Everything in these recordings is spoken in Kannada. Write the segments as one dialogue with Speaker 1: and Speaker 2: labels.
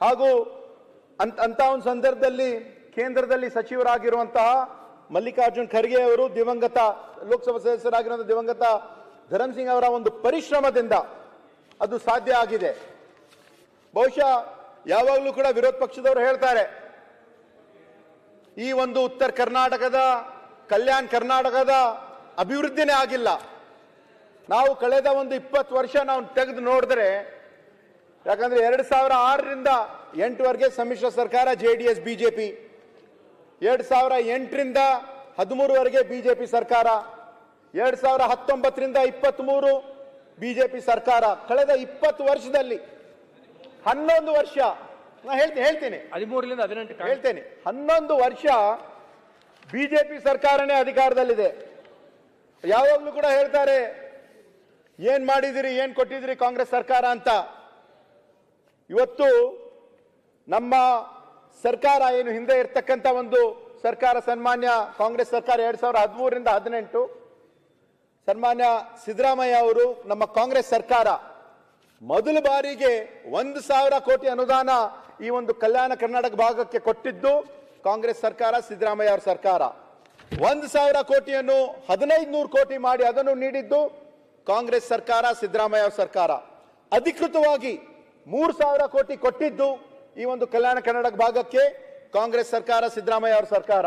Speaker 1: ಹಾಗೂ ಅಂತ ಒಂದು ಸಂದರ್ಭದಲ್ಲಿ ಕೇಂದ್ರದಲ್ಲಿ ಸಚಿವರಾಗಿರುವಂತಹ ಮಲ್ಲಿಕಾರ್ಜುನ್ ಖರ್ಗೆ ಅವರು ದಿವಂಗತ ಲೋಕಸಭಾ ಸದಸ್ಯರಾಗಿರುವಂತಹ ದಿವಂಗತ ಧರಂಸಿಂಗ್ ಅವರ ಒಂದು ಪರಿಶ್ರಮದಿಂದ ಅದು ಸಾಧ್ಯ ಆಗಿದೆ. ಬಹುಶಃ ಯಾವಾಗಲೂ ಕೂಡ ವಿರೋಧ ಪಕ್ಷದವರು ಹೇಳ್ತಾರೆ, ಈ ಒಂದು ಉತ್ತರ ಕರ್ನಾಟಕದ ಕಲ್ಯಾಣ ಕರ್ನಾಟಕದ ಅಭಿವೃದ್ಧಿನೇ ಆಗಿಲ್ಲ. ನಾವು ಕಳೆದ ಒಂದು 20 ವರ್ಷ ನಾವು ತೆಗೆದು ನೋಡಿದ್ರೆ, ಯಾಕಂದ್ರೆ 2006ರಿಂದ 8ವರೆಗೆ ಸಮ್ಮಿಶ್ರ ಸರ್ಕಾರ ಜೆಡಿಎಸ್ ಬಿಜೆಪಿ, 2008ರಿಂದ 13ವರೆಗೆ ಬಿಜೆಪಿ ಸರ್ಕಾರ, 2019ರಿಂದ 23 ಬಿಜೆಪಿ ಸರ್ಕಾರ. ಕಳೆದ 20 ವರ್ಷದಲ್ಲಿ 11 ವರ್ಷ ಹೇಳ್ತೀನಿ
Speaker 2: 13ರಿಂದ 18
Speaker 1: ಹೇಳ್ತೇನೆ 11 ವರ್ಷ ಬಿಜೆಪಿ ಸರ್ಕಾರನೇ ಅಧಿಕಾರದಲ್ಲಿದೆ. ಯಾವಾಗಲೂ ಕೂಡ ಹೇಳ್ತಾರೆ, ಏನ್ ಮಾಡಿದಿರಿ, ಏನ್ ಕೊಟ್ಟಿದಿರಿ ಕಾಂಗ್ರೆಸ್ ಸರ್ಕಾರ ಅಂತ. ಇವತ್ತು ನಮ್ಮ ಸರ್ಕಾರ ಏನು ಹಿಂದೆ ಇರ್ತಕ್ಕಂಥ ಒಂದು ಸರ್ಕಾರ, ಸನ್ಮಾನ್ಯ ಕಾಂಗ್ರೆಸ್ ಸರ್ಕಾರ 2013ರಿಂದ 18, ಸನ್ಮಾನ್ಯ ಸಿದ್ದರಾಮಯ್ಯ ಅವರು ನಮ್ಮ ಕಾಂಗ್ರೆಸ್ ಸರ್ಕಾರ ಮೊದಲ ಬಾರಿಗೆ 1,000 ಕೋಟಿ ಅನುದಾನ ಈ ಒಂದು ಕಲ್ಯಾಣ ಕರ್ನಾಟಕ ಭಾಗಕ್ಕೆ ಕೊಟ್ಟಿದ್ದು ಕಾಂಗ್ರೆಸ್ ಸರ್ಕಾರ, ಸಿದ್ದರಾಮಯ್ಯ ಅವರ ಸರ್ಕಾರ. 1,000 ಕೋಟಿಯನ್ನು 1,500 ಕೋಟಿ ಮಾಡಿ ಅದನ್ನು ನೀಡಿದ್ದು ಕಾಂಗ್ರೆಸ್ ಸರ್ಕಾರ, ಸಿದ್ದರಾಮಯ್ಯ ಅವರ ಸರ್ಕಾರ. ಅಧಿಕೃತವಾಗಿ 3,000 ಕೋಟಿ ಕೊಟ್ಟಿದ್ದು ಈ ಒಂದು ಕಲ್ಯಾಣ ಕರ್ನಾಟಕ ಭಾಗಕ್ಕೆ ಕಾಂಗ್ರೆಸ್ ಸರ್ಕಾರ, ಸಿದ್ದರಾಮಯ್ಯ ಅವರ ಸರ್ಕಾರ.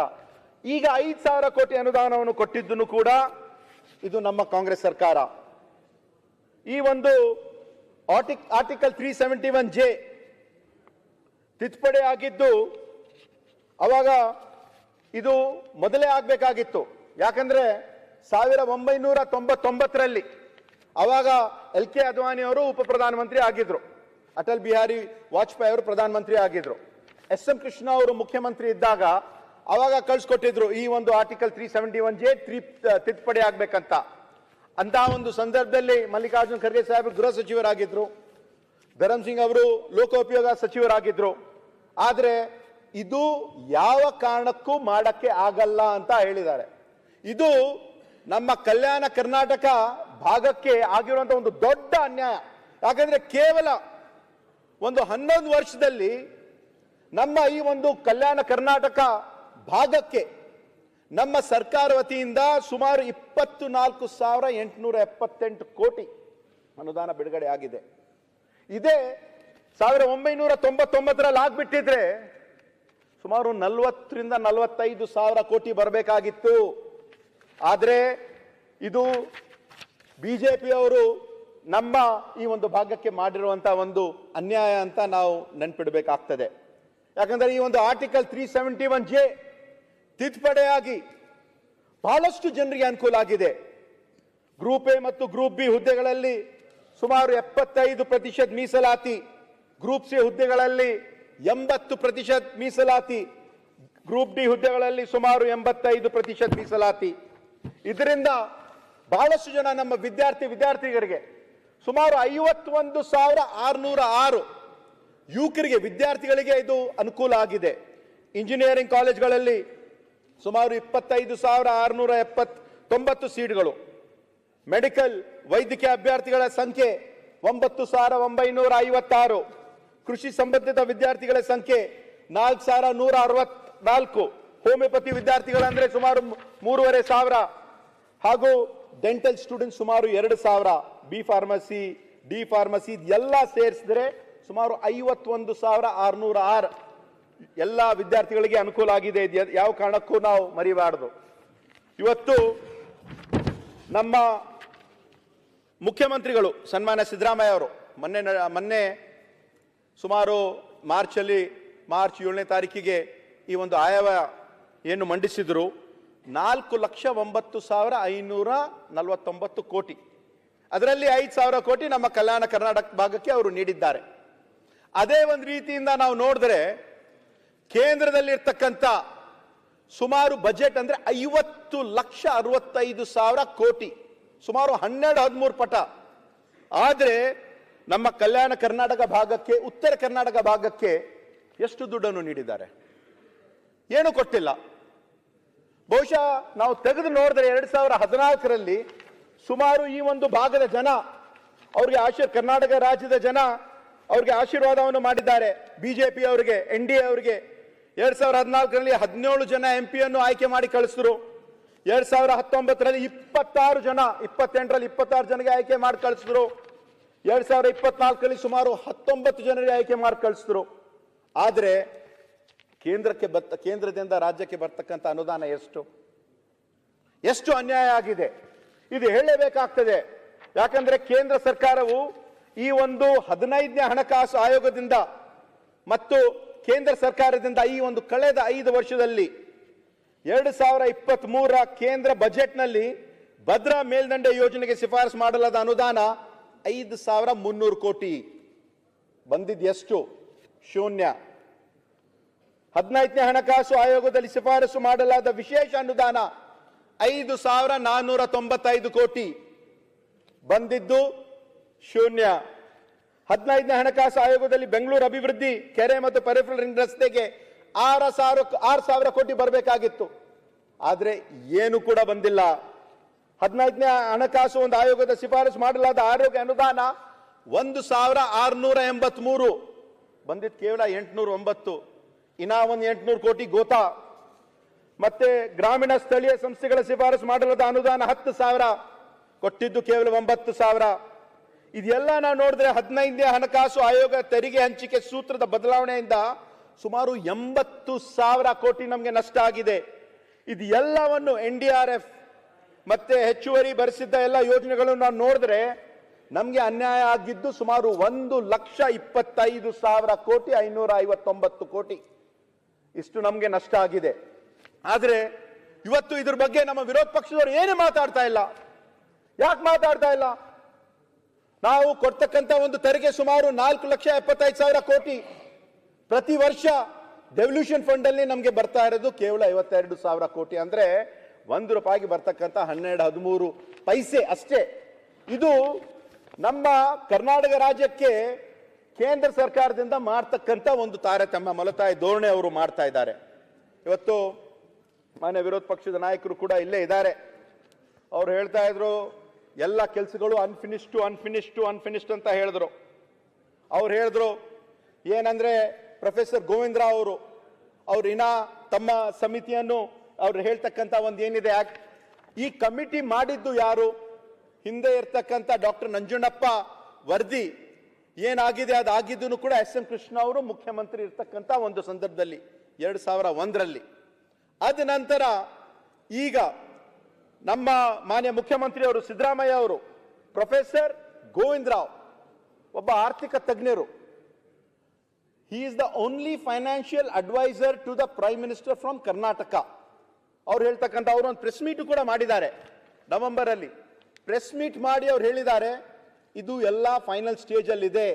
Speaker 1: ಈಗ 5,000 ಕೋಟಿ ಅನುದಾನವನ್ನು ಕೊಟ್ಟಿದ್ದನ್ನು ಕೂಡ ಇದು ನಮ್ಮ ಕಾಂಗ್ರೆಸ್ ಸರ್ಕಾರ. ಈ ಒಂದು ಆರ್ಟಿಕಲ್ 371J ತಿದ್ದುಪಡಿ ಆಗಿದ್ದು ಅವಾಗ ಇದು ಮೊದಲೇ ಆಗಬೇಕಾಗಿತ್ತು. ಯಾಕಂದ್ರೆ 1999ರಲ್ಲಿ ಅವಾಗ LK ಅದ್ವಾನಿ ಅವರು ಉಪ ಪ್ರಧಾನಮಂತ್ರಿ ಆಗಿದ್ರು, ಅಟಲ್ ಬಿಹಾರಿ ವಾಜಪೇಯಿ ಅವರು ಪ್ರಧಾನಮಂತ್ರಿ ಆಗಿದ್ರು, SM ಕೃಷ್ಣ ಅವರು ಮುಖ್ಯಮಂತ್ರಿ ಇದ್ದಾಗ ಅವಾಗ ಕಳಿಸ್ಕೊಟ್ಟಿದ್ರು ಈ ಒಂದು ಆರ್ಟಿಕಲ್ 371J ತಿದ್ದುಪಡಿ ಆಗ್ಬೇಕಂತ. ಅಂತ ಒಂದು ಸಂದರ್ಭದಲ್ಲಿ ಮಲ್ಲಿಕಾರ್ಜುನ್ ಖರ್ಗೆ ಸಾಹೇಬರು ಗೃಹ ಸಚಿವರಾಗಿದ್ರು, ಧರಂಸಿಂಗ್ ಅವರು ಲೋಕೋಪಯೋಗ ಸಚಿವರಾಗಿದ್ರು. ಆದ್ರೆ ಇದು ಯಾವ ಕಾರಣಕ್ಕೂ ಮಾಡಕ್ಕೆ ಆಗಲ್ಲ ಅಂತ ಹೇಳಿದ್ದಾರೆ. ಇದು ನಮ್ಮ ಕಲ್ಯಾಣ ಕರ್ನಾಟಕ ಭಾಗಕ್ಕೆ ಆಗಿರುವಂತಹ ಒಂದು ದೊಡ್ಡ ಅನ್ಯಾಯ. ಯಾಕಂದ್ರೆ ಕೇವಲ ಒಂದು 11 ವರ್ಷದಲ್ಲಿ ನಮ್ಮ ಈ ಒಂದು ಕಲ್ಯಾಣ ಕರ್ನಾಟಕ ಭಾಗಕ್ಕೆ ನಮ್ಮ ಸರ್ಕಾರ ವತಿಯಿಂದ ಸುಮಾರು 24,878 ಕೋಟಿ ಅನುದಾನ ಬಿಡುಗಡೆ ಆಗಿದೆ. ಇದೇ 1999ರಲ್ಲಿ ಆಗ್ಬಿಟ್ಟಿದ್ರೆ ಸುಮಾರು 40ರಿಂದ 45,000 ಕೋಟಿ ಬರಬೇಕಾಗಿತ್ತು. ಆದ್ರೆ ಇದು ಬಿಜೆಪಿಯವರು ನಮ್ಮ ಈ ಒಂದು ಭಾಗಕ್ಕೆ ಮಾಡಿರುವಂತಹ ಒಂದು ಅನ್ಯಾಯ ಅಂತ ನಾವು ನೆನ್ಪಿಡಬೇಕಾಗ್ತದೆ. ಯಾಕಂದ್ರೆ ಈ ಒಂದು ಆರ್ಟಿಕಲ್ 371J ತಿದ್ದುಪಡಿಯಾಗಿ ಬಹಳಷ್ಟು ಜನರಿಗೆ ಅನುಕೂಲ ಆಗಿದೆ. ಗ್ರೂಪ್ ಎ ಮತ್ತು ಗ್ರೂಪ್ ಬಿ ಹುದ್ದೆಗಳಲ್ಲಿ ಸುಮಾರು 75% ಮೀಸಲಾತಿ, ಗ್ರೂಪ್ ಸಿ ಹುದ್ದೆಗಳಲ್ಲಿ 80% ಮೀಸಲಾತಿ, ಗ್ರೂಪ್ ಡಿ ಹುದ್ದೆಗಳಲ್ಲಿ ಸುಮಾರು 85% ಮೀಸಲಾತಿ. ಇದರಿಂದ ಬಹಳಷ್ಟು ಜನ ನಮ್ಮ ವಿದ್ಯಾರ್ಥಿಗಳಿಗೆ ಸುಮಾರು 51,606 ಯುವಕರಿಗೆ ವಿದ್ಯಾರ್ಥಿಗಳಿಗೆ ಇದು ಅನುಕೂಲ ಆಗಿದೆ. ಇಂಜಿನಿಯರಿಂಗ್ ಕಾಲೇಜ್ಗಳಲ್ಲಿ ಸುಮಾರು 25,690 ಸೀಟ್ಗಳು, ಮೆಡಿಕಲ್ ವೈದ್ಯಕೀಯ ಅಭ್ಯರ್ಥಿಗಳ ಸಂಖ್ಯೆ 9,956, ಕೃಷಿ ಸಂಬಂಧಿತ ವಿದ್ಯಾರ್ಥಿಗಳ ಸಂಖ್ಯೆ 4,164, ಹೋಮಿಯೋಪತಿ ವಿದ್ಯಾರ್ಥಿಗಳಂದ್ರೆ ಸುಮಾರು 3,500 ಹಾಗೂ ಡೆಂಟಲ್ ಸ್ಟೂಡೆಂಟ್ ಸುಮಾರು 2,000, ಬಿ ಫಾರ್ಮಸಿ, ಡಿ ಫಾರ್ಮಸಿ ಎಲ್ಲ ಸೇರಿಸಿದ್ರೆ ಸುಮಾರು 51,606 ಎಲ್ಲ ವಿದ್ಯಾರ್ಥಿಗಳಿಗೆ ಅನುಕೂಲ ಆಗಿದೆ. ಯಾವ ಕಾರಣಕ್ಕೂ ನಾವು ಮರಿಬಾರದು. ಇವತ್ತು ನಮ್ಮ ಮುಖ್ಯಮಂತ್ರಿಗಳು ಸನ್ಮಾನ್ಯ ಸಿದ್ದರಾಮಯ್ಯ ಅವರು ಮೊನ್ನೆ ಸುಮಾರು ಮಾರ್ಚ್ 7ನೇ ತಾರೀಕಿಗೆ ಈ ಒಂದು ಆಯವ್ಯಯ ಏನು ಮಂಡಿಸಿದ್ರು 4,09,549 ಕೋಟಿ. ಅದರಲ್ಲಿ 5,000 ಕೋಟಿ ನಮ್ಮ ಕಲ್ಯಾಣ ಕರ್ನಾಟಕ ಭಾಗಕ್ಕೆ ಅವರು ನೀಡಿದ್ದಾರೆ. ಅದೇ ಒಂದು ರೀತಿಯಿಂದ ನಾವು ನೋಡಿದ್ರೆ ಕೇಂದ್ರದಲ್ಲಿರ್ತಕ್ಕಂಥ ಸುಮಾರು ಬಜೆಟ್ ಅಂದ್ರೆ 50,65,000 ಕೋಟಿ, ಸುಮಾರು 12-13 ಪಟ. ಆದ್ರೆ ನಮ್ಮ ಕಲ್ಯಾಣ ಕರ್ನಾಟಕ ಭಾಗಕ್ಕೆ, ಉತ್ತರ ಕರ್ನಾಟಕ ಭಾಗಕ್ಕೆ ಎಷ್ಟು ದುಡ್ಡನ್ನು ನೀಡಿದ್ದಾರೆ? ಏನು ಕೊಟ್ಟಿಲ್ಲ. ಬಹುಶಃ ನಾವು ತೆಗೆದು ನೋಡಿದ್ರೆ 2014ರಲ್ಲಿ ಸುಮಾರು ಈ ಒಂದು ಭಾಗದ ಜನ, ಅವ್ರಿಗೆ ಕರ್ನಾಟಕ ರಾಜ್ಯದ ಜನ ಅವ್ರಿಗೆ ಆಶೀರ್ವಾದವನ್ನು ಮಾಡಿದ್ದಾರೆ. ಬಿಜೆಪಿ ಅವರಿಗೆ, NDA ಅವರಿಗೆ 2014ರಲ್ಲಿ 17 ಜನ MP ಯನ್ನು ಆಯ್ಕೆ ಮಾಡಿ ಕಳಿಸಿದ್ರು. 2019ರಲ್ಲಿ 26 ಜನ, 28ರಲ್ಲಿ 26 ಜನರಿಗೆ ಆಯ್ಕೆ ಮಾಡಿ ಕಳಿಸಿದ್ರು. 2024ರಲ್ಲಿ ಸುಮಾರು 19 ಜನರಿಗೆ ಆಯ್ಕೆ ಮಾಡಿ ಕಳಿಸಿದ್ರು. ಆದರೆ ಕೇಂದ್ರದಿಂದ ರಾಜ್ಯಕ್ಕೆ ಬರ್ತಕ್ಕಂಥ ಅನುದಾನ ಎಷ್ಟು ಅನ್ಯಾಯ ಆಗಿದೆ ಇದು ಹೇಳಲೇಬೇಕಾಗ್ತದೆ. ಯಾಕಂದ್ರೆ ಕೇಂದ್ರ ಸರ್ಕಾರವು ಈ ಒಂದು 15ನೇ ಹಣಕಾಸು ಆಯೋಗದಿಂದ ಮತ್ತು ಕೇಂದ್ರ ಸರ್ಕಾರದಿಂದ ಈ ಒಂದು ಕಳೆದ 5 ವರ್ಷದಲ್ಲಿ 2023ರ ಕೇಂದ್ರ ಬಜೆಟ್ನಲ್ಲಿ ಭದ್ರಾ ಮೇಲ್ದಂಡೆ ಯೋಜನೆಗೆ ಶಿಫಾರಸು ಮಾಡಲಾದ ಅನುದಾನ 5,300 ಕೋಟಿ ಬಂದಿದ್ದು ಶೂನ್ಯ. 15ನೇ ಹಣಕಾಸು ಆಯೋಗದಲ್ಲಿ ಶಿಫಾರಸು ಮಾಡಲಾದ ವಿಶೇಷ ಅನುದಾನ 5,495 ಕೋಟಿ ಬಂದಿದ್ದು ಶೂನ್ಯ. 15ನೇ ಹಣಕಾಸು ಆಯೋಗದಲ್ಲಿ ಬೆಂಗಳೂರು ಅಭಿವೃದ್ಧಿ, ಕೆರೆ ಮತ್ತು ಪೆರಿಫೆರಲ್ ರಿಂಗ್ ರಸ್ತೆಗೆ 6,000 ಕೋಟಿ ಬರಬೇಕಾಗಿತ್ತು. ಆದ್ರೆ ಏನು ಕೂಡ ಬಂದಿಲ್ಲ. 15ನೇ ಹಣಕಾಸು ಒಂದು ಆಯೋಗದ ಶಿಫಾರಸು ಮಾಡಲಾದ ಆರೋಗ್ಯ ಅನುದಾನ 1,683 ಬಂದಿದ್ದು ಕೇವಲ 809. ಇನ್ನ ಒಂದು 800 ಕೋಟಿ ಗೋತಾ. ಮತ್ತೆ ಗ್ರಾಮೀಣ ಸ್ಥಳೀಯ ಸಂಸ್ಥೆಗಳ ಶಿಫಾರಸು ಮಾಡಲಾದ ಅನುದಾನ 10,000 ಕೊಟ್ಟಿದ್ದು ಕೇವಲ 9,000. ಇದೆಲ್ಲ ನಾವು ನೋಡಿದ್ರೆ 15ನೇ ಹಣಕಾಸು ಆಯೋಗ ತೆರಿಗೆ ಹಂಚಿಕೆ ಸೂತ್ರದ ಬದಲಾವಣೆಯಿಂದ ಸುಮಾರು 80,000 ಕೋಟಿ ನಮಗೆ ನಷ್ಟ ಆಗಿದೆ. ಇದು ಎಲ್ಲವನ್ನು NDRF ಮತ್ತೆ ಹೆಚ್ಚುವರಿ ಭರಿಸಿದ್ದ ಎಲ್ಲ ಯೋಜನೆಗಳನ್ನು ನಾವು ನೋಡಿದ್ರೆ ನಮಗೆ ಅನ್ಯಾಯ ಆಗಿದ್ದು ಸುಮಾರು 1,25,000 ಕೋಟಿ, 559 ಕೋಟಿ ಇಷ್ಟು ನಮಗೆ ನಷ್ಟ ಆಗಿದೆ. ಆದ್ರೆ ಇವತ್ತು ಇದ್ರ ಬಗ್ಗೆ ನಮ್ಮ ವಿರೋಧ ಪಕ್ಷದವರು ಏನು ಮಾತಾಡ್ತಾ ಇಲ್ಲ. ಯಾಕೆ ಮಾತಾಡ್ತಾ ಇಲ್ಲ? ನಾವು ಕೊಡ್ತಕ್ಕಂಥ ಒಂದು ತೆರಿಗೆ ಸುಮಾರು 4,75,000 ಕೋಟಿ ಪ್ರತಿ ವರ್ಷ ಡೆವಲ್ಯೂಷನ್ ಫಂಡ್ ಅಲ್ಲಿ ನಮಗೆ ಬರ್ತಾ ಇರೋದು ಕೇವಲ 52,000 ಕೋಟಿ. ಅಂದ್ರೆ ₹1 ಬರ್ತಕ್ಕಂಥ 12-13 ಪೈಸೆ ಅಷ್ಟೇ. ಇದು ನಮ್ಮ ಕರ್ನಾಟಕ ರಾಜ್ಯಕ್ಕೆ ಕೇಂದ್ರ ಸರ್ಕಾರದಿಂದ ಮಾಡ್ತಕ್ಕಂಥ ಒಂದು ತಾರತಮ್ಯ, ಮಲತಾಯಿ ಧೋರಣೆ ಅವರು ಮಾಡ್ತಾ ಇದ್ದಾರೆ. ಇವತ್ತು ಮಾನ್ಯ ವಿರೋಧ ಪಕ್ಷದ ನಾಯಕರು ಕೂಡ ಇಲ್ಲೇ ಇದ್ದಾರೆ. ಅವ್ರು ಹೇಳ್ತಾ ಇದ್ರು ಎಲ್ಲ ಕೆಲಸಗಳು ಅನ್ಫಿನಿಶ್ಡ್ ಅಂತ ಹೇಳಿದ್ರು. ಅವ್ರು ಹೇಳಿದ್ರು ಏನಂದ್ರೆ ಪ್ರೊಫೆಸರ್ ಗೋವಿಂದ ರಾವ್ ಅವರು ಇನ್ನ ತಮ್ಮ ಸಮಿತಿಯನ್ನು ಅವ್ರು ಹೇಳ್ತಕ್ಕಂಥ ಒಂದು ಏನಿದೆ ಆಕ್ಟ್, ಈ ಕಮಿಟಿ ಮಾಡಿದ್ದು ಯಾರು? ಹಿಂದೆ ಇರ್ತಕ್ಕಂಥ ಡಾಕ್ಟರ್ ನಂಜುಂಡಪ್ಪ ವರದಿ ಏನಾಗಿದೆ ಅದಾಗಿದ್ದು ಕೂಡ SM ಕೃಷ್ಣ ಅವರು ಮುಖ್ಯಮಂತ್ರಿ ಇರ್ತಕ್ಕಂಥ ಒಂದು ಸಂದರ್ಭದಲ್ಲಿ 2001ರಲ್ಲಿ. ಅದ ನಂತರ ಈಗ ನಮ್ಮ ಮಾನ್ಯ ಮುಖ್ಯಮಂತ್ರಿ ಅವರು ಸಿದ್ದರಾಮಯ್ಯ ಅವರು ಪ್ರೊಫೆಸರ್ ಗೋವಿಂದ ರಾವ್ ಒಬ್ಬ ಆರ್ಥಿಕ ತಜ್ಞರು. He is the only financial advisor to the prime minister from Karnataka. ಅವ್ರು ಹೇಳ್ತಕ್ಕಂಥ ಅವರು ಒಂದು ಪ್ರೆಸ್ ಮೀಟ್ ಕೂಡ ಮಾಡಿದ್ದಾರೆ ನವೆಂಬರ್ ಅಲ್ಲಿ. ಪ್ರೆಸ್ ಮೀಟ್ ಮಾಡಿ ಅವ್ರು ಹೇಳಿದ್ದಾರೆ ಇದು ಎಲ್ಲ ಫೈನಲ್ ಸ್ಟೇಜ್ ಅಲ್ಲಿ ಇದೆ,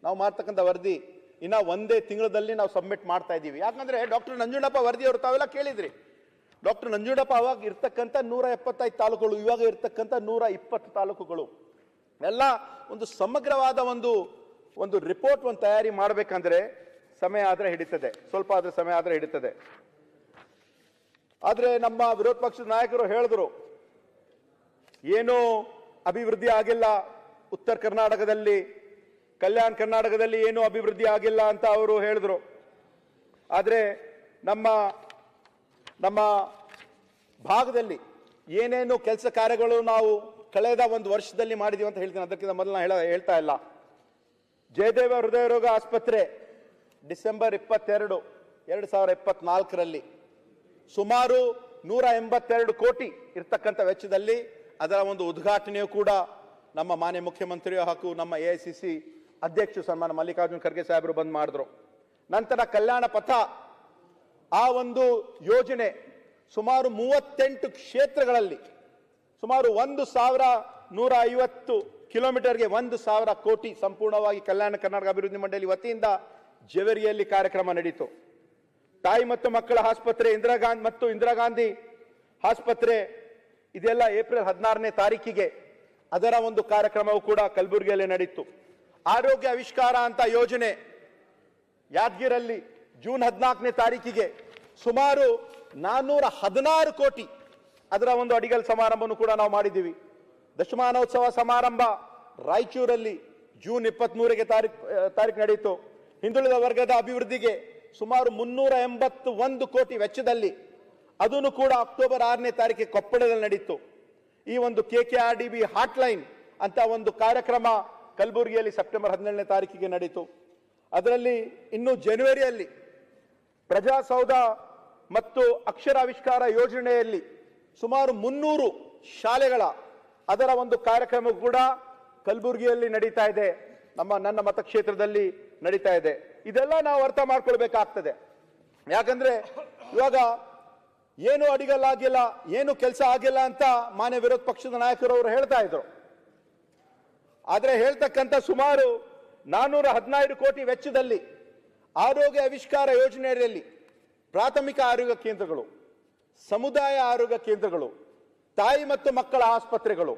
Speaker 1: ನಾವು ಮಾಡ್ತಕ್ಕಂಥ ವರದಿ ಇನ್ನ 1 ತಿಂಗಳಲ್ಲಿ ನಾವು ಸಬ್ಮಿಟ್ ಮಾಡ್ತಾ ಇದ್ದೀವಿ. ಯಾಕಂದ್ರೆ ಡಾಕ್ಟರ್ ನಂಜುಂಡಪ್ಪ ವರದಿ ಅವರು ತಾವೆಲ್ಲ ಕೇಳಿದ್ರಿ. ಡಾಕ್ಟರ್ ನಂಜುಂಡಪ್ಪ ಅವಾಗ ಇರ್ತಕ್ಕಂಥ 175 ತಾಲೂಕುಗಳು, ಇವಾಗ ಇರ್ತಕ್ಕಂಥ 120 ತಾಲೂಕುಗಳು ಎಲ್ಲ ಒಂದು ಸಮಗ್ರವಾದ ಒಂದು ರಿಪೋರ್ಟ್ ಒಂದು ತಯಾರಿ ಮಾಡಬೇಕಂದ್ರೆ ಸಮಯ ಆದ್ರೆ ಹಿಡಿತದೆ, ಸ್ವಲ್ಪ ಆದ್ರೆ ಸಮಯ ಆದ್ರೆ ಹಿಡಿತದೆ. ಆದ್ರೆ ನಮ್ಮ ವಿರೋಧ ಪಕ್ಷದ ನಾಯಕರು ಹೇಳಿದ್ರು ಏನು ಅಭಿವೃದ್ಧಿ ಆಗಿಲ್ಲ ಉತ್ತರ ಕರ್ನಾಟಕದಲ್ಲಿ, ಕಲ್ಯಾಣ ಕರ್ನಾಟಕದಲ್ಲಿ ಏನು ಅಭಿವೃದ್ಧಿ ಆಗಿಲ್ಲ ಅಂತ ಅವರು ಹೇಳಿದ್ರು. ಆದ್ರೆ ನಮ್ಮ ಭಾಗದಲ್ಲಿ ಏನೇನು ಕೆಲಸ ಕಾರ್ಯಗಳು ನಾವು ಕಳೆದ ಒಂದು ವರ್ಷದಲ್ಲಿ ಮಾಡಿದೀವಿ ಅಂತ ಹೇಳ್ತೀನಿ. ಅದಕ್ಕಿಂತ ಮೊದಲು ಹೇಳ್ತಾ ಇಲ್ಲ. ಜಯದೇವ ಹೃದಯ ರೋಗ ಆಸ್ಪತ್ರೆ ಡಿಸೆಂಬರ್ 22, 2024ರಲ್ಲಿ ಸುಮಾರು 182 ಕೋಟಿ ಇರ್ತಕ್ಕಂಥ ವೆಚ್ಚದಲ್ಲಿ ಅದರ ಒಂದು ಉದ್ಘಾಟನೆಯು ಕೂಡ ನಮ್ಮ ಮಾನ್ಯ ಮುಖ್ಯಮಂತ್ರಿಯು ಹಾಗೂ ನಮ್ಮ AICC ಅಧ್ಯಕ್ಷರು ಸನ್ಮಾನ ಮಲ್ಲಿಕಾರ್ಜುನ್ ಖರ್ಗೆ ಸಾಹೇಬರು ಬಂದ್ ಮಾಡಿದ್ರು. ನಂತರ ಕಲ್ಯಾಣ ಪಥ ಆ ಒಂದು ಯೋಜನೆ ಸುಮಾರು 38 ಕ್ಷೇತ್ರಗಳಲ್ಲಿ ಸುಮಾರು 1,150 ಕಿಲೋಮೀಟರ್ಗೆ 1,000 ಕೋಟಿ ಸಂಪೂರ್ಣವಾಗಿ ಕಲ್ಯಾಣ ಕರ್ನಾಟಕ ಅಭಿವೃದ್ಧಿ ಮಂಡಳಿ ವತಿಯಿಂದ ಜೇವರಿಯಲ್ಲಿ ಕಾರ್ಯಕ್ರಮ ನಡೆಯಿತು. ತಾಯಿ ಮತ್ತು ಮಕ್ಕಳ ಆಸ್ಪತ್ರೆ ಇಂದಿರಾ ಗಾಂಧಿ ಆಸ್ಪತ್ರೆ ಇದೆಲ್ಲ ಏಪ್ರಿಲ್ 16ನೇ ತಾರೀಕಿಗೆ ಅದರ ಒಂದು ಕಾರ್ಯಕ್ರಮವು ಕೂಡ ಕಲಬುರಗಿಯಲ್ಲಿ ನಡೆಯಿತು. ಆರೋಗ್ಯ ಆವಿಷ್ಕಾರ ಅಂತ ಯೋಜನೆ ಯಾದಗಿರಲ್ಲಿ ಜೂನ್ 14ನೇ ತಾರೀಕಿಗೆ ಸುಮಾರು 416 ಕೋಟಿ ಅದರ ಒಂದು ಅಡಿಗಲ್ ಸಮಾರಂಭವನ್ನು ಕೂಡ ನಾವು ಮಾಡಿದ್ದೀವಿ. ದಶಮಾನೋತ್ಸವ ಸಮಾರಂಭ ರಾಯಚೂರಲ್ಲಿ ಜೂನ್ 23ಗೆ ತಾರೀಕು ನಡೆಯಿತು. ಹಿಂದುಳಿದ ವರ್ಗದ ಅಭಿವೃದ್ಧಿಗೆ ಸುಮಾರು 381 ಕೋಟಿ ವೆಚ್ಚದಲ್ಲಿ, ಅದನ್ನು ಕೂಡ ಅಕ್ಟೋಬರ್ 6ನೇ ತಾರೀಕಿಗೆ ಕೊಪ್ಪಳದಲ್ಲಿ ನಡೆಯಿತು. ಈ ಒಂದು KKRDB ಹಾಟ್ಲೈನ್ ಅಂತ ಒಂದು ಕಾರ್ಯಕ್ರಮ ಕಲಬುರಗಿಯಲ್ಲಿ ಸೆಪ್ಟೆಂಬರ್ 17ನೇ ತಾರೀಕಿಗೆ ನಡೆಯಿತು. ಅದರಲ್ಲಿ ಇನ್ನು ಜನವರಿಯಲ್ಲಿ ಪ್ರಜಾಸೌಧ ಮತ್ತು ಅಕ್ಷರಾವಿಷ್ಕಾರ ಯೋಜನೆಯಲ್ಲಿ ಸುಮಾರು 300 ಶಾಲೆಗಳ ಅದರ ಒಂದು ಕಾರ್ಯಕ್ರಮ ಕೂಡ ಕಲಬುರಗಿಯಲ್ಲಿ ನಡೀತಾ ಇದೆ, ನನ್ನ ಮತಕ್ಷೇತ್ರದಲ್ಲಿ ನಡೀತಾ ಇದೆ. ಇದೆಲ್ಲ ನಾವು ಅರ್ಥ ಮಾಡ್ಕೊಳ್ಬೇಕಾಗ್ತದೆ. ಯಾಕಂದ್ರೆ ಇವಾಗ ಏನು ಅಡಿಗಲ್ಲಾಗಿಲ್ಲ, ಏನು ಕೆಲಸ ಆಗಿಲ್ಲ ಅಂತ ಮಾನ್ಯ ವಿರೋಧ ಪಕ್ಷದ ನಾಯಕರು ಅವರು ಹೇಳ್ತಾ ಇದ್ರು. ಆದ್ರೆ ಹೇಳ್ತಕ್ಕಂಥ ಸುಮಾರು 415 ಕೋಟಿ ವೆಚ್ಚದಲ್ಲಿ ಆರೋಗ್ಯ ಆವಿಷ್ಕಾರ ಯೋಜನೆಯಲ್ಲಿ ಪ್ರಾಥಮಿಕ ಆರೋಗ್ಯ ಕೇಂದ್ರಗಳು, ಸಮುದಾಯ ಆರೋಗ್ಯ ಕೇಂದ್ರಗಳು, ತಾಯಿ ಮತ್ತು ಮಕ್ಕಳ ಆಸ್ಪತ್ರೆಗಳು,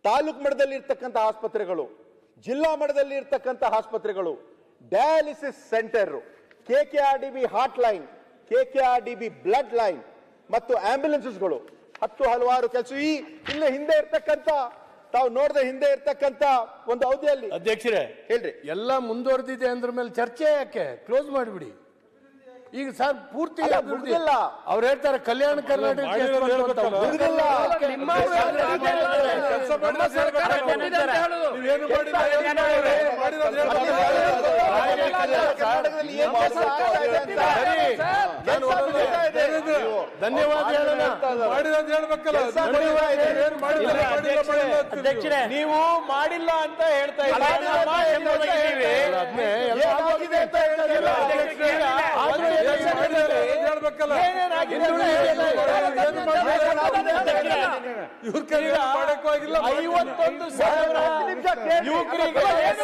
Speaker 1: ತಾಲೂಕು ಮಟ್ಟದಲ್ಲಿ ಇರ್ತಕ್ಕಂಥ ಆಸ್ಪತ್ರೆಗಳು, ಜಿಲ್ಲಾ ಮಟ್ಟದಲ್ಲಿ ಇರ್ತಕ್ಕಂಥ ಆಸ್ಪತ್ರೆಗಳು, dialysis centre, KKRDB hot line, KKRDB blood line ಮತ್ತು ಆಂಬ್ಯುಲೆನ್ಸ್ಗಳು, ಹಲವಾರು ಕೆಲಸ. ಇಲ್ಲಿ ಹಿಂದೆ ಇರ್ತಕ್ಕಂಥ ತಾವು ನೋಡದೆ ಹಿಂದೆ ಇರ್ತಕ್ಕಂಥ ಒಂದು ಅವಧಿಯಲ್ಲಿ
Speaker 2: ಅಧ್ಯಕ್ಷರೇ
Speaker 1: ಹೇಳ್ರಿ,
Speaker 2: ಎಲ್ಲ ಮುಂದುವರೆದಿದೆ ಅಂದ್ರ ಮೇಲೆ ಚರ್ಚೆ ಯಾಕೆ? ಕ್ಲೋಸ್ ಮಾಡಿಬಿಡಿ. ಈಗ ಸರ್ ಪೂರ್ತಿ
Speaker 1: ಮುಗಿದಿಲ್ಲ.
Speaker 2: ಅವ್ರು ಹೇಳ್ತಾರೆ ಕಲ್ಯಾಣ ಕರ್ನಾಟಕ ಧನ್ಯವಾದ ಹೇಳೋಣ.
Speaker 3: ನೀವು ಮಾಡಿಲ್ಲ ಅಂತ ಹೇಳ್ತಾ ಇದ್ದೀರಿ.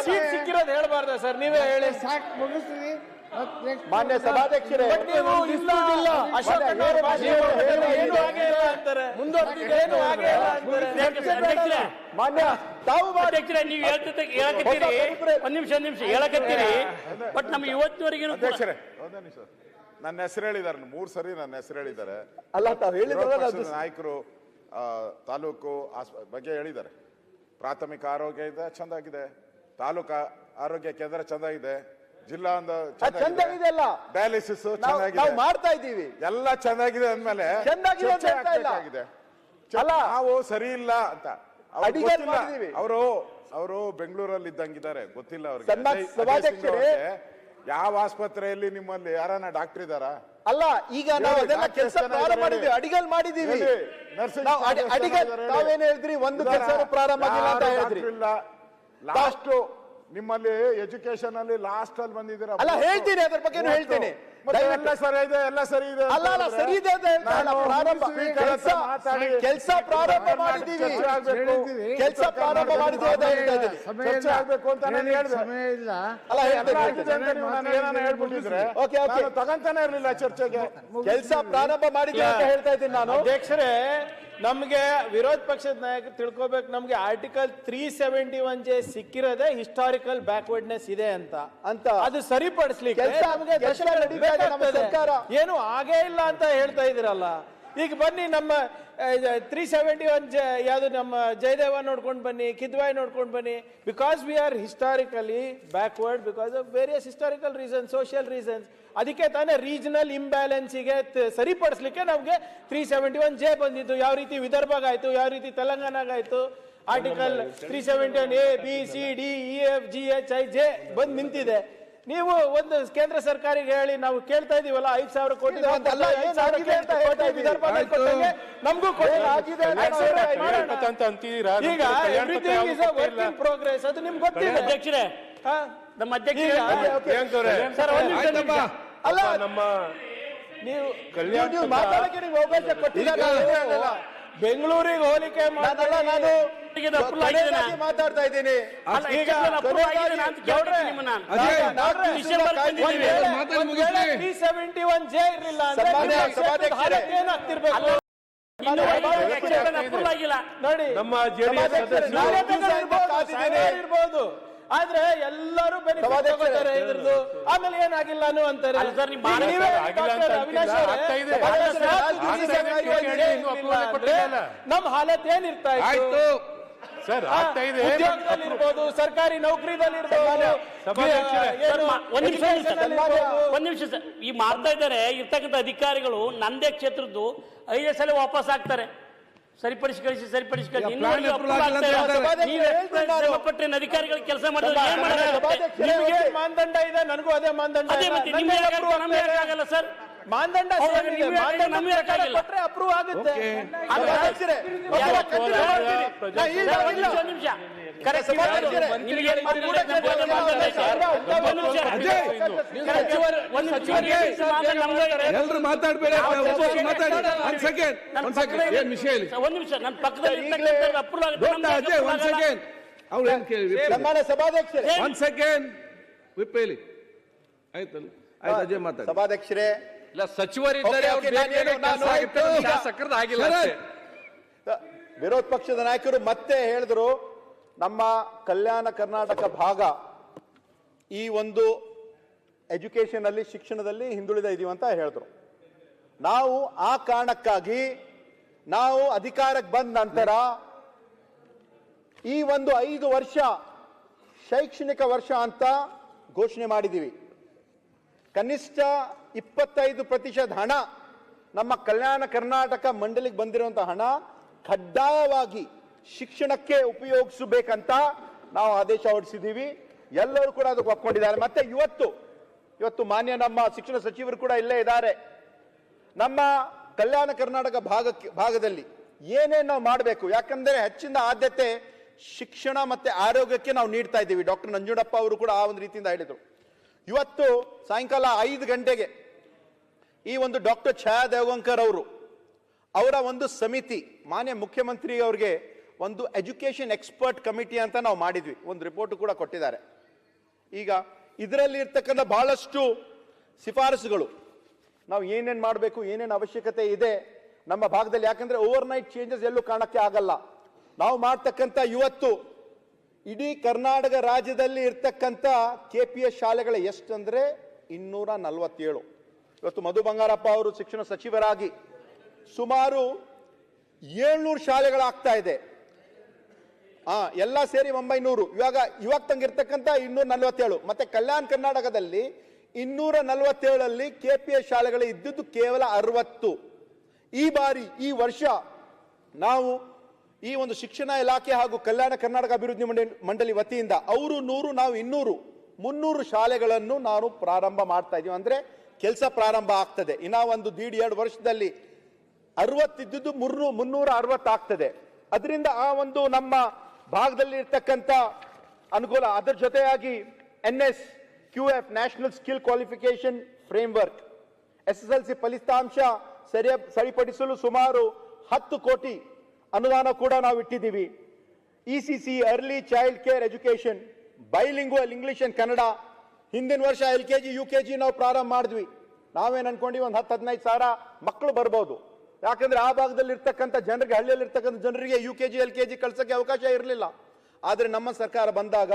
Speaker 3: ಸೀಟ್ ಸಿಕ್ಕಿರೋದು ಹೇಳ್ಬಾರ್ದ ಸರ್? ನೀವೇ ಹೇಳಿ.
Speaker 1: ಮಾನ್ಯ ಸಭಾಧ್ಯಕ್ಷರೇ,
Speaker 3: ನೀವು ಇಲ್ಲ
Speaker 1: ಮಾನ್ಯ ತಾವು
Speaker 4: ಅಧ್ಯಕ್ಷರೇ, ನೀವು ಹೇಳಕತ್ತೀರಿ, ಒಂದ್ ನಿಮಿಷ ಹೇಳಕತ್ತೀರಿ, ಬಟ್ ನಮ್ಗೆ ಇವತ್ತಿನವರೆಗೂ
Speaker 5: ಅಧ್ಯಕ್ಷರೇ ನನ್ನ ಹೆಸರು ಹೇಳಿದ್ದಾರೆ, 3 ಸರಿ ನನ್ನ ಹೆಸರು ಹೇಳಿದ್ದಾರೆ.
Speaker 1: ಅಲ್ಲ, ತಾವು ಹೇಳಿದ್ರಲ್ಲ
Speaker 5: ನಾಯಕರು ತಾಲೂಕು ಬಗ್ಗೆ ಹೇಳಿದ್ದಾರೆ. ಪ್ರಾಥಮಿಕ ಆರೋಗ್ಯ ಇದೆ ಚಂದಾಗಿದೆ, ತಾಲೂಕು ಆರೋಗ್ಯ ಕೇಂದ್ರ ಚಂದಾಗಿದೆ, ಜಿಲ್ಲಾ
Speaker 1: ಚಂದಾಗಿದೆ, ಅಲ್ಲ
Speaker 5: ಡಯಾಲಿಸಿಸ್
Speaker 1: ನಾವು
Speaker 5: ಚೆನ್ನಾಗಿದೆ,
Speaker 1: ಮಾಡ್ತಾ ಇದ್ದೀವಿ,
Speaker 5: ಎಲ್ಲ ಚೆನ್ನಾಗಿದೆ ಅಂದ್ಮೇಲೆ
Speaker 1: ಚೆನ್ನಾಗಿದೆ ಅಂತ ಹೇಳ್ತಾ ಇಲ್ಲ.
Speaker 5: ಅಲ್ಲ ನಾವು ಸರಿ ಇಲ್ಲ ಅಂತ
Speaker 1: ಅಡಿಗಲ್ ಮಾಡಿದೀವಿ.
Speaker 5: ಅವರು ಬೆಂಗಳೂರಲ್ಲಿ ಇದ್ದಂಗಿದ್ದಾರೆ, ಗೊತ್ತಿಲ್ಲ ಅವ್ರಿಗೆ.
Speaker 1: ಸಭಾಧ್ಯಕ್ಷರೇ,
Speaker 5: ಯಾವ ಆಸ್ಪತ್ರೆಯಲ್ಲಿ ನಿಮ್ಮಲ್ಲಿ ಯಾರನ್ನ ಡಾಕ್ಟರ್ ಇದ್ದಾರಾ?
Speaker 1: ಅಲ್ಲ, ಈಗ ನಾವು ಅದೆಲ್ಲ ಕೆಲಸ ಪ್ರಾರಂಭ ಮಾಡಿದ್ವಿ, ಅಡಿಗಲ್ ಮಾಡಿದೀವಿ. ಅಡಿಗಲ್ ತಾವೇನ್ ಹೇಳಿದ್ರಿ, ಒಂದು ಕೆಲಸ ಪ್ರಾರಂಭ ಆಗಿಲ್ಲ ಅಂತ ಹೇಳಿದ್ರಿ.
Speaker 5: ಲಾಸ್ಟ್ ನಿಮ್ಮಲ್ಲಿ ಎಜುಕೇಶನ್ ಅಲ್ಲಿ ಲಾಸ್ಟ್ ಅಲ್ಲಿ ಬಂದಿದ್ದೀರಾ?
Speaker 1: ಅಲ್ಲ, ಹೇಳ್ತೀನಿ, ಅದ್ರ ಬಗ್ಗೆ ಹೇಳ್ತೀನಿ.
Speaker 5: ಎಲ್ಲ ಸರಿ ಇದೆ, ಎಲ್ಲ ಸರಿ ಇದೆ.
Speaker 1: ಅಲ್ಲ, ಸರಿ ಇದೆ ಅಂತ ಹೇಳ್ತಾರೆ. ಕೆಲಸ ಪ್ರಾರಂಭ ಮಾಡಿದೀವಿ, ಕೆಲಸ ಪ್ರಾರಂಭ ಮಾಡಿದೀವಿ ಅಂತ ಹೇಳ್ತಾ ಇದ್ದೀವಿ.
Speaker 5: ಚರ್ಚೆ ಆಗ್ಬೇಕು ಅಂತ ನಾನು ಹೇಳಿದೆ.
Speaker 1: ಅಲ್ಲ,
Speaker 5: ಹೇಳ್ಬಿಟ್ಟಿದ್ರೆ ತಗೊಂತಾನೆ ಇರ್ಲಿಲ್ಲ ಚರ್ಚೆಗೆ.
Speaker 1: ಕೆಲಸ ಪ್ರಾರಂಭ ಮಾಡಿದೀವಿ ಅಂತ ಹೇಳ್ತಾ ಇದ್ದೀನಿ ನಾನು.
Speaker 3: ಅಧ್ಯಕ್ಷರೇ, ನಮ್ಗೆ ವಿರೋಧ ಪಕ್ಷದ ನಾಯಕರು ತಿಳ್ಕೊಬೇಕು, ನಮ್ಗೆ ಆರ್ಟಿಕಲ್ 371J ಸಿಕ್ಕಿರೋದೇ ಹಿಸ್ಟಾರಿಕಲ್ ಬ್ಯಾಕ್ವರ್ಡ್ನೆಸ್ ಇದೆ ಅಂತ ಅದು ಸರಿಪಡಿಸ್ಲಿಕ್ಕೆ ಏನು ಆಗೇ ಇಲ್ಲ ಅಂತ ಹೇಳ್ತಾ ಇದೀರಲ್ಲ. ಈಗ ಬನ್ನಿ, ನಮ್ಮ 371J ಯಾವುದು, ನಮ್ಮ ಜಯದೇವ ನೋಡ್ಕೊಂಡು ಬನ್ನಿ, ಕಿದ್ವಾಯ್ ನೋಡ್ಕೊಂಡು ಬನ್ನಿ. Because we are historically backward because of various historical reasons, social reasons. ಅದಕ್ಕೆ ತಾನೇ ರೀಜನಲ್ ಇಂಬ್ಯಾಲೆನ್ಸಿಗೆ ಸರಿಪಡಿಸ್ಲಿಕ್ಕೆ ನಮ್ಗೆ 371J ಬಂದಿದ್ದು. ಯಾವ ರೀತಿ ವಿದರ್ಭಗಾಯ್ತು, ಯಾವ ರೀತಿ ತೆಲಂಗಾಣಗಾಯ್ತು, article 371 A B C D E F G H I J ಬಂದ್ ನಿಂತಿದೆ. ನೀವು ಒಂದು ಕೇಂದ್ರ ಸರ್ಕಾರಿಗೆ ಹೇಳಿ, ನಾವು ಕೇಳ್ತಾ ಇದೀವಲ್ಲ 5,000 ಕೋಟಿ ವಿದರ್ಭ ನಮಗೂ ಈಗ everything is a work in progress, ಅದು ನಿಮ್ಗೆ ಗೊತ್ತಿದೆ.
Speaker 4: ಅಧ್ಯಕ್ಷರೇ, ನಮ್ಮ ಅಧ್ಯಕ್ಷರೇ
Speaker 3: ಸರ್, ಅಲ್ಲ, ನಮ್ಮ ನೀವು ಮಾತಾಡಕ್ಕೆ ನೀವು ಅವಕಾಶ ಕೊಟ್ಟಿಲ್ಲ. ಬೆಂಗಳೂರಿಗೆ ಹೋಲಿಕೆ ಮಾಡಲ್ಲ, ನಾನು
Speaker 1: ಮಾತಾಡ್ತಾ ಇದ್ದೀನಿ.
Speaker 3: ಈಗ 371J ಇರಲಿಲ್ಲ ಅಂದ್ರೆ ಏನಾಗ್ತಿರ್ಬೇಕು ನೋಡಿ. ನಮ್ಮ ಇರ್ಬೋದು, ಆದ್ರೆ ಎಲ್ಲರೂ ತಗೋತಾರೆ ಇದ್ರದ್ದು. ಆಮೇಲೆ ಏನಾಗಿಲ್ಲ ಅಂತಾರೆ. ನಮ್ಮ ಹಾಲತ್ ಏನಿರ್ತಾ ಇತ್ತು?
Speaker 2: ಸರ್, ಆಗ್ತಾ ಇದೆ.
Speaker 3: ಉದ್ಯೋಗದಲ್ಲಿರ್ಬೋದು, ಸರ್ಕಾರಿ ನೌಕರಿದಲ್ಲಿರ್ಬೋದು,
Speaker 4: ಸರ್, ಒಂದ್ ನಿಮಿಷ ಸರ್. ಈ ಮಾಡ್ತಾ ಇದ್ದಾರೆ ಇರ್ತಕ್ಕಂಥ ಅಧಿಕಾರಿಗಳು ನಂದೇ ಕ್ಷೇತ್ರದ್ದು 5 ಸಲ ವಾಪಸ್ ಆಗ್ತಾರೆ. ಸರಿಪಡಿಸಿ ಕಳಿಸಿ ಪಟ್ಟಿನ ಅಧಿಕಾರಿಗಳು ಕೆಲಸ ಮಾಡಿದ್ರೆ ಏನ್ ಮಾಡೋದು?
Speaker 3: ನಿಮಗೆ ಮಾನದಂಡ ಇದೆ, ನನಗೂ ಅದೇ ಮಾನದಂಡ
Speaker 4: ಆಗಲ್ಲ ಸರ್.
Speaker 3: ಮಾನದಂಡ ಅಪ್ರೂವ್ ಆಗುತ್ತೆ.
Speaker 6: ಎಲ್ರು ಮಾತಾಡ್ಬೇಡಿ. ಏನ್ ವಿಷಯ ಹೇಳಿ.
Speaker 4: ಒಂದ್ ನಿಮಿಷ, ನನ್ನ ಪಕ್ಕದಲ್ಲಿ ಅಪ್ರೂವ್ ಆಗುತ್ತೆ.
Speaker 6: ಒಂದ್ ಸೆಕೆಂಡ್, ಅವ್ರು ಏನ್ ಕೇಳಿ.
Speaker 1: ಸಭಾಧ್ಯಕ್ಷರೇ,
Speaker 6: ಒಂದ್ ಸೆಕೆಂಡ್ ವಿಪ್ ಹೇಳಿ. ಆಯ್ತಲ್ಲ, ಆಯ್ತು ಅಜಯ್ ಮಾತಾಡಿ.
Speaker 1: ಸಭಾಧ್ಯಕ್ಷರೇ,
Speaker 7: ಇಲ್ಲ, ಸಚಿವರಿದ್ದಾರೆ, ಶಾಸಕರದ್ದು ಆಗಿಲ್ಲ ಅಷ್ಟೇ.
Speaker 1: ವಿರೋಧ ಪಕ್ಷದ ನಾಯಕರು ಮತ್ತೆ ಹೇಳಿದ್ರು ನಮ್ಮ ಕಲ್ಯಾಣ ಕರ್ನಾಟಕ ಭಾಗ ಈ ಒಂದು ಎಜುಕೇಶನ್ ಅಲ್ಲಿ, ಶಿಕ್ಷಣದಲ್ಲಿ ಹಿಂದುಳಿದ ಇದೀವಿ ಅಂತ ಹೇಳಿದ್ರು. ನಾವು ಆ ಕಾರಣಕ್ಕಾಗಿ ನಾವು ಅಧಿಕಾರಕ್ಕೆ ಬಂದ ನಂತರ ಈ ಒಂದು 5 ವರ್ಷ ಶೈಕ್ಷಣಿಕ ವರ್ಷ ಅಂತ ಘೋಷಣೆ ಮಾಡಿದ್ದೀವಿ. ಕನಿಷ್ಠ 25% ಹಣ ನಮ್ಮ ಕಲ್ಯಾಣ ಕರ್ನಾಟಕ ಮಂಡಳಿಗೆ ಬಂದಿರುವಂತಹ ಹಣ ಕಡ್ಡಾಯವಾಗಿ ಶಿಕ್ಷಣಕ್ಕೆ ಉಪಯೋಗಿಸಬೇಕಂತ ನಾವು ಆದೇಶ ಹೊರಡಿಸಿದ್ದೀವಿ. ಎಲ್ಲರೂ ಕೂಡ ಅದಕ್ಕೆ ಒಪ್ಕೊಂಡಿದ್ದಾರೆ. ಮತ್ತೆ ಇವತ್ತು ಮಾನ್ಯ ನಮ್ಮ ಶಿಕ್ಷಣ ಸಚಿವರು ಕೂಡ ಇಲ್ಲೇ ಇದ್ದಾರೆ. ನಮ್ಮ ಕಲ್ಯಾಣ ಕರ್ನಾಟಕ ಭಾಗದಲ್ಲಿ ಏನೇನು ನಾವು ಮಾಡಬೇಕು, ಯಾಕಂದ್ರೆ ಹೆಚ್ಚಿನ ಆದ್ಯತೆ ಶಿಕ್ಷಣ ಮತ್ತೆ ಆರೋಗ್ಯಕ್ಕೆ ನಾವು ನೀಡ್ತಾ ಇದ್ದೀವಿ. ಡಾಕ್ಟರ್ ನಂಜುಂಡಪ್ಪ ಅವರು ಕೂಡ ಆ ಒಂದು ರೀತಿಯಿಂದ ಹೇಳಿದರು. ಇವತ್ತು ಸಾಯಂಕಾಲ 5 ಗಂಟೆಗೆ ಈ ಒಂದು ಡಾಕ್ಟರ್ ಛಾಯಾ ದೇವಗಂಕರ್ ಅವರ ಒಂದು ಸಮಿತಿ ಮಾನ್ಯ ಮುಖ್ಯಮಂತ್ರಿ ಅವರಿಗೆ ಒಂದು ಎಜುಕೇಶನ್ ಎಕ್ಸ್ಪರ್ಟ್ ಕಮಿಟಿ ಅಂತ ನಾವು ಮಾಡಿದ್ವಿ. ಒಂದು ರಿಪೋರ್ಟ್ ಕೂಡ ಕೊಟ್ಟಿದ್ದಾರೆ. ಈಗ ಇದರಲ್ಲಿ ಇರ್ತಕ್ಕಂಥ ಬಹಳಷ್ಟು ಶಿಫಾರಸುಗಳು, ನಾವು ಏನೇನು ಮಾಡಬೇಕು, ಏನೇನು ಅವಶ್ಯಕತೆ ಇದೆ ನಮ್ಮ ಭಾಗದಲ್ಲಿ. ಯಾಕಂದ್ರೆ ಓವರ್ನೈಟ್ ಚೇಂಜಸ್ ಎಲ್ಲೂ ಕಾಣಕ್ಕೆ ಆಗಲ್ಲ. ನಾವು ಮಾಡ್ತಕ್ಕಂಥ ಇವತ್ತು ಇಡೀ ಕರ್ನಾಟಕ ರಾಜ್ಯದಲ್ಲಿ ಇರ್ತಕ್ಕಂಥ KPS ಶಾಲೆಗಳ ಎಷ್ಟಂದ್ರೆ 247. ಇವತ್ತು ಮಧು ಬಂಗಾರಪ್ಪ ಅವರು ಶಿಕ್ಷಣ ಸಚಿವರಾಗಿ ಸುಮಾರು 700 ಶಾಲೆಗಳಾಗ್ತಾ ಇದೆ. ಎಲ್ಲ ಸೇರಿ 900. ಇವಾಗ ತಂಗಿರ್ತಕ್ಕಂಥ 247. ಮತ್ತೆ ಕಲ್ಯಾಣ ಕರ್ನಾಟಕದಲ್ಲಿ 247 KPS ಶಾಲೆಗಳು ಇದ್ದಿದ್ದು ಕೇವಲ 60. ಈ ವರ್ಷ ನಾವು ಈ ಒಂದು ಶಿಕ್ಷಣ ಇಲಾಖೆ ಹಾಗೂ ಕಲ್ಯಾಣ ಕರ್ನಾಟಕ ಅಭಿವೃದ್ಧಿ ಮಂಡಳಿ ವತಿಯಿಂದ ಅವರು 100, ನಾವು 200, 300 ಶಾಲೆಗಳನ್ನು ನಾವು ಪ್ರಾರಂಭ ಮಾಡ್ತಾ ಇದೀವಿ. ಅಂದ್ರೆ ಕೆಲಸ ಪ್ರಾರಂಭ ಆಗ್ತದೆ. ಇನ್ನ ಒಂದು 1.5-2 ವರ್ಷದಲ್ಲಿ 60 ಇದ್ದಿದ್ದು 360 ಆಗ್ತದೆ. ಅದರಿಂದ ಆ ಒಂದು ನಮ್ಮ ಭಾಗದಲ್ಲಿ ಇರ್ತಕ್ಕಂಥ ಅನುಕೂಲ. ಅದರ ಜೊತೆಯಾಗಿ NSQF national skill qualification framework, SSLC ಫಲಿತಾಂಶ ಸರಿಪಡಿಸಲು ಸುಮಾರು 10 ಕೋಟಿ ಅನುದಾನ ಕೂಡ ನಾವು ಇಟ್ಟಿದ್ದೀವಿ. ECC early child care education, bilingual English and Kannada. ಹಿಂದಿನ ವರ್ಷ LKG UKG ನಾವು ಪ್ರಾರಂಭ ಮಾಡಿದ್ವಿ. ನಾವೇನು ಅನ್ಕೊಂಡ್ವಿ, ಒಂದು 10-15 ಸಾವಿರ ಮಕ್ಕಳು ಬರ್ಬೋದು. ಯಾಕಂದ್ರೆ ಆ ಭಾಗದಲ್ಲಿ ಇರ್ತಕ್ಕಂಥ ಜನರಿಗೆ, ಹಳ್ಳಿಯಲ್ಲಿ ಇರ್ತಕ್ಕಂಥ ಜನರಿಗೆ UKG LKG ಕಳ್ಸಕ್ಕೆ ಅವಕಾಶ ಇರಲಿಲ್ಲ. ಆದ್ರೆ ನಮ್ಮ ಸರ್ಕಾರ ಬಂದಾಗ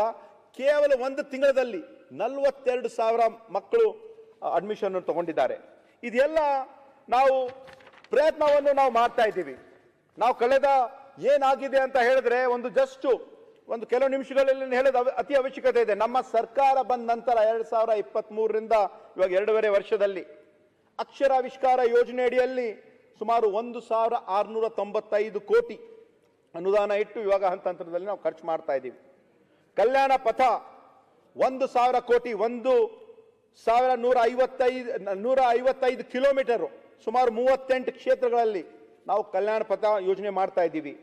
Speaker 1: ಕೇವಲ 1 ತಿಂಗಳಲ್ಲಿ 42,000 ಮಕ್ಕಳು ಅಡ್ಮಿಷನ್ ತಗೊಂಡಿದ್ದಾರೆ. ಇದೆಲ್ಲ ನಾವು ಪ್ರಯತ್ನವನ್ನು ನಾವು ಮಾಡ್ತಾ ಇದ್ದೀವಿ. ನಾವು ಕಳೆದ ಏನಾಗಿದೆ ಅಂತ ಹೇಳಿದ್ರೆ ಒಂದು ಕೆಲವು ನಿಮಿಷಗಳಲ್ಲಿ ಹೇಳೋದು ಅತಿ ಅವಶ್ಯಕತೆ ಇದೆ. ನಮ್ಮ ಸರ್ಕಾರ ಬಂದ ನಂತರ 2023ರಿಂದ ಇವಾಗ 2.5 ವರ್ಷದಲ್ಲಿ ಅಕ್ಷರಾವಿಷ್ಕಾರ ಯೋಜನೆ ಅಡಿಯಲ್ಲಿ ಸುಮಾರು 1,695 ಕೋಟಿ ಅನುದಾನ ಇಟ್ಟು ಇವಾಗ ಹಂತದಲ್ಲಿ ನಾವು ಖರ್ಚು ಮಾಡ್ತಾ ಇದ್ದೀವಿ. ಕಲ್ಯಾಣ ಪಥ 1,000 ಕೋಟಿ, 1,155 ಕಿಲೋಮೀಟರ್, ಸುಮಾರು 38 ಕ್ಷೇತ್ರಗಳಲ್ಲಿ ನಾವು ಕಲ್ಯಾಣ ಪಥ ಯೋಜನೆ ಮಾಡ್ತಾ ಇದ್ದೀವಿ.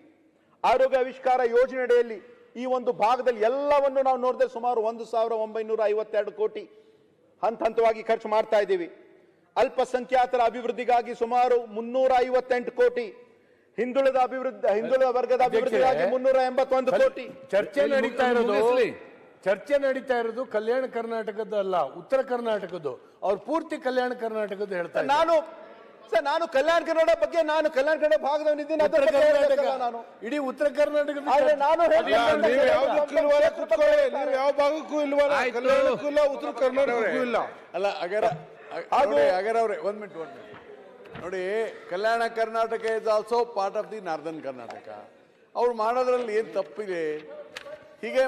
Speaker 1: ಆರೋಗ್ಯ ಆವಿಷ್ಕಾರ ಯೋಜನೆ ಅಡಿಯಲ್ಲಿ ಈ ಒಂದು ಭಾಗದಲ್ಲಿ ಎಲ್ಲವನ್ನು ನಾವು ನೋಡಿದ್ರೆ ಸುಮಾರು 1,952 ಕೋಟಿ ಹಂತವಾಗಿ ಖರ್ಚು ಮಾಡ್ತಾ ಇದ್ದೀವಿ. ಅಲ್ಪಸಂಖ್ಯಾತರ ಅಭಿವೃದ್ಧಿಗಾಗಿ ಸುಮಾರು 358 ಕೋಟಿ, ಹಿಂದುಳಿದ ವರ್ಗದ ಅಭಿವೃದ್ಧಿಗಾಗಿ 381 ಕೋಟಿ.
Speaker 2: ಚರ್ಚೆ ನಡೀತಾ ಇರೋದು ಕಲ್ಯಾಣ ಕರ್ನಾಟಕದ ಅಲ್ಲ, ಉತ್ತರ ಕರ್ನಾಟಕದ್ದು. ಅವ್ರು ಪೂರ್ತಿ ಕಲ್ಯಾಣ ಕರ್ನಾಟಕದ್ದು ಹೇಳ್ತಾರೆ.
Speaker 1: ನಾನು ಕಲ್ಯಾಣ ಕರ್ನಾಟಕ ಬಗ್ಗೆ, ನಾನು ಕಲ್ಯಾಣ ಕರ್ನಾಟಕ ಭಾಗದವನಿದ್ದೀನಿ. ನಾನು
Speaker 2: ಇಡೀ ಉತ್ತರ ಕರ್ನಾಟಕದ
Speaker 1: ನಾನು
Speaker 5: ಯಾವ ಭಾಗಕ್ಕೂ ಇಲ್ವಾ? ಕಲ್ಯಾಣಕ್ಕೂ ಇಲ್ಲ, ಉತ್ತರ ಕರ್ನಾಟಕಕ್ಕೂ ಇಲ್ಲ.
Speaker 8: ಅಲ್ಲ ಅಗರವ್ರೆ, 1 ಮಿನಿಟ್ ನೋಡಿ. Kalyana Karnataka is also part of the northern Karnataka. ಅವ್ರು ಮಾಡೋದ್ರಲ್ಲಿ ಏನ್ ತಪ್ಪಿದೆ? ಹೀಗೆ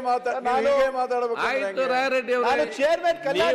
Speaker 6: ಆಯ್ತು
Speaker 8: ಮಾತಾಡಬೇಕು.
Speaker 6: ರಾಯರೆಡ್ಡಿ ಅವರೇ
Speaker 1: ಚೇರ್ಮನ್ ಕಲ್ಯಾಣ